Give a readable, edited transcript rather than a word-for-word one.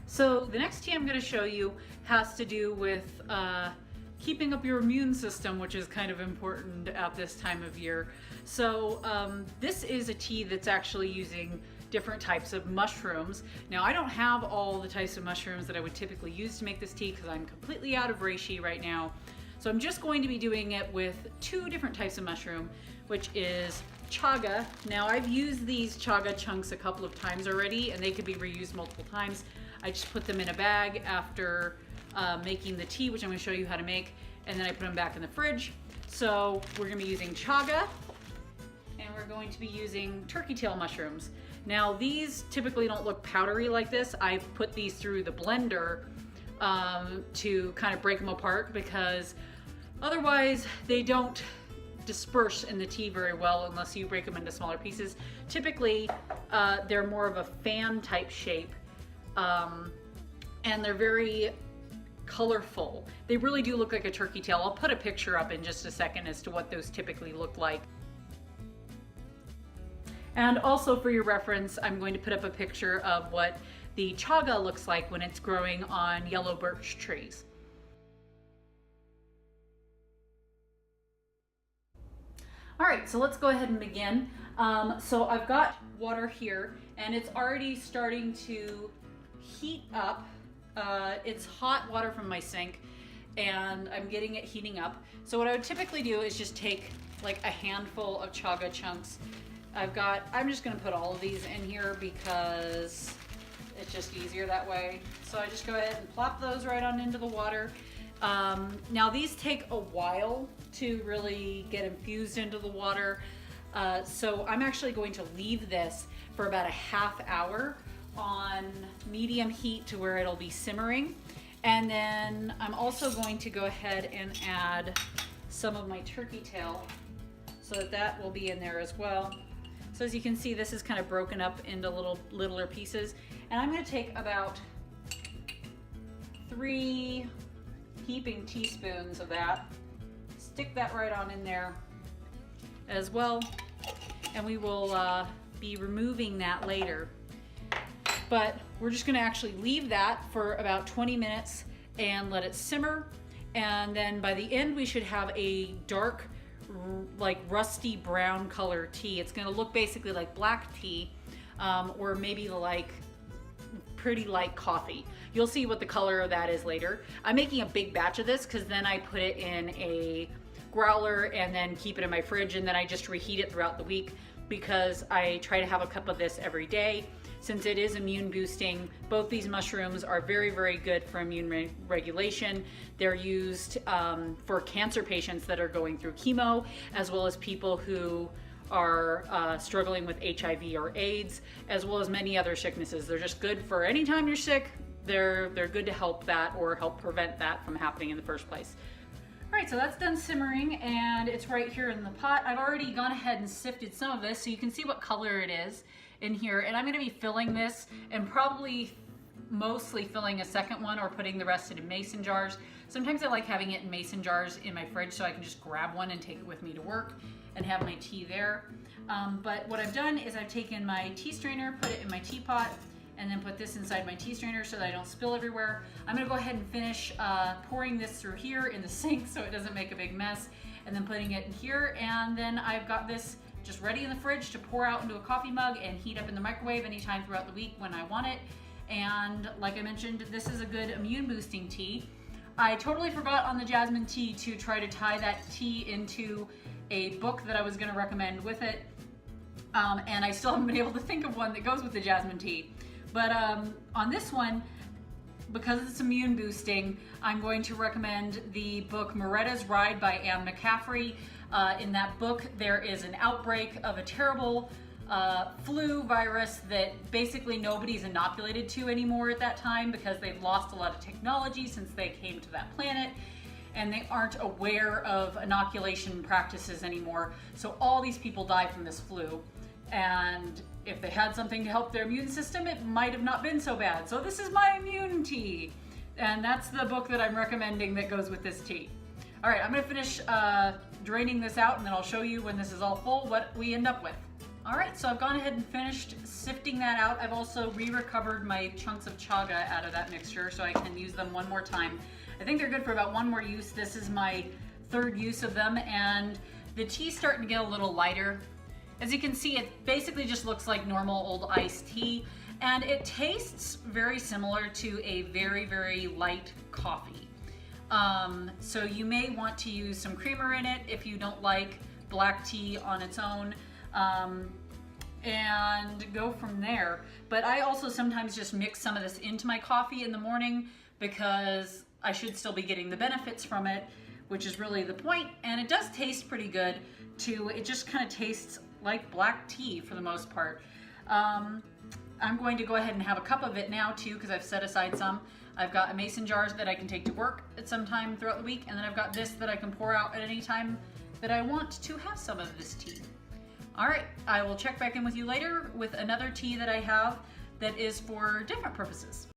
So the next tea I'm going to show you has to do with keeping up your immune system, which is kind of important at this time of year. So this is a tea that's actually using different types of mushrooms. Now I don't have all the types of mushrooms that I would typically use to make this tea because I'm completely out of reishi right now. So I'm just going to be doing it with two different types of mushroom, which is chaga. Now I've used these chaga chunks a couple of times already and they could be reused multiple times. I just put them in a bag after making the tea, which I'm going to show you how to make, and then I put them back in the fridge. So we're going to be using chaga, and we're going to be using turkey tail mushrooms. Now these typically don't look powdery like this. I've put these through the blender to kind of break them apart because otherwise they don't disperse in the tea very well unless you break them into smaller pieces. Typically they're more of a fan type shape. And they're very colorful. They really do look like a turkey tail. I'll put a picture up in just a second as to what those typically look like. And also for your reference, I'm going to put up a picture of what the chaga looks like when it's growing on yellow birch trees. All right, so let's go ahead and begin. So I've got water here and it's already starting to heat up. It's hot water from my sink and I'm getting it heating up. So what I would typically do is just take like a handful of chaga chunks. I'm just gonna put all of these in here because it's just easier that way. So I just go ahead and plop those right on into the water. Now these take a while to really get infused into the water. So I'm actually going to leave this for about a half hour on medium heat to where it'll be simmering. And then I'm also going to go ahead and add some of my turkey tail so that will be in there as well. So as you can see, this is kind of broken up into littler pieces. And I'm going to take about 3 heaping teaspoons of that, stick that right on in there as well. And we will be removing that later. But we're just gonna actually leave that for about 20 minutes and let it simmer. And then by the end, we should have a dark, like rusty brown color tea. It's gonna look basically like black tea, or maybe like pretty light coffee. You'll see what the color of that is later. I'm making a big batch of this because then I put it in a growler and then keep it in my fridge, and then I just reheat it throughout the week because I try to have a cup of this every day. Since it is immune boosting, both these mushrooms are very, very good for immune regulation. They're used for cancer patients that are going through chemo, as well as people who are struggling with HIV or AIDS, as well as many other sicknesses. They're just good for any time you're sick. They're good to help that or help prevent that from happening in the first place. All right, so that's done simmering and it's right here in the pot. I've already gone ahead and sifted some of this so you can see what color it is in here. And I'm gonna be filling this and probably mostly filling a second one or putting the rest in mason jars. Sometimes I like having it in mason jars in my fridge so I can just grab one and take it with me to work and have my tea there. But what I've done is I've taken my tea strainer, put it in my teapot, and then put this inside my tea strainer so that I don't spill everywhere. I'm gonna go ahead and finish pouring this through here in the sink so it doesn't make a big mess, and then putting it in here, and then I've got this just ready in the fridge to pour out into a coffee mug and heat up in the microwave anytime throughout the week when I want it. And like I mentioned, this is a good immune boosting tea. I totally forgot on the jasmine tea to try to tie that tea into a book that I was gonna recommend with it. And I still haven't been able to think of one that goes with the jasmine tea. But on this one, because it's immune boosting, I'm going to recommend the book Moretta's Ride by Anne McCaffrey. In that book, there is an outbreak of a terrible flu virus that basically nobody's inoculated to anymore at that time because they've lost a lot of technology since they came to that planet, and they aren't aware of inoculation practices anymore. So all these people die from this flu. And if they had something to help their immune system, it might have not been so bad. So this is my immune tea. And that's the book that I'm recommending that goes with this tea. All right, I'm gonna finish draining this out and then I'll show you when this is all full what we end up with. All right, so I've gone ahead and finished sifting that out. I've also re-recovered my chunks of chaga out of that mixture so I can use them one more time. I think they're good for about one more use. This is my third use of them, and the tea's starting to get a little lighter. As you can see, it basically just looks like normal old iced tea, and it tastes very similar to a very, very light coffee. So you may want to use some creamer in it if you don't like black tea on its own, and go from there. But I also sometimes just mix some of this into my coffee in the morning because I should still be getting the benefits from it, which is really the point. And it does taste pretty good too. It just kind of tastes like black tea for the most part. I'm going to go ahead and have a cup of it now too, because I've set aside some. I've got a mason jar that I can take to work at some time throughout the week, and then I've got this that I can pour out at any time that I want to have some of this tea. All right, I will check back in with you later with another tea that I have that is for different purposes.